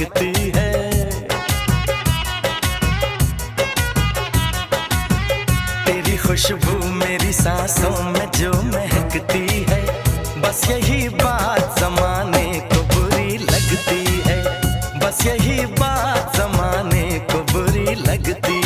चमकती है। तेरी खुशबू मेरी सांसों में जो महकती है, बस यही बात ज़माने को बुरी लगती है, बस यही बात ज़माने को बुरी लगती है।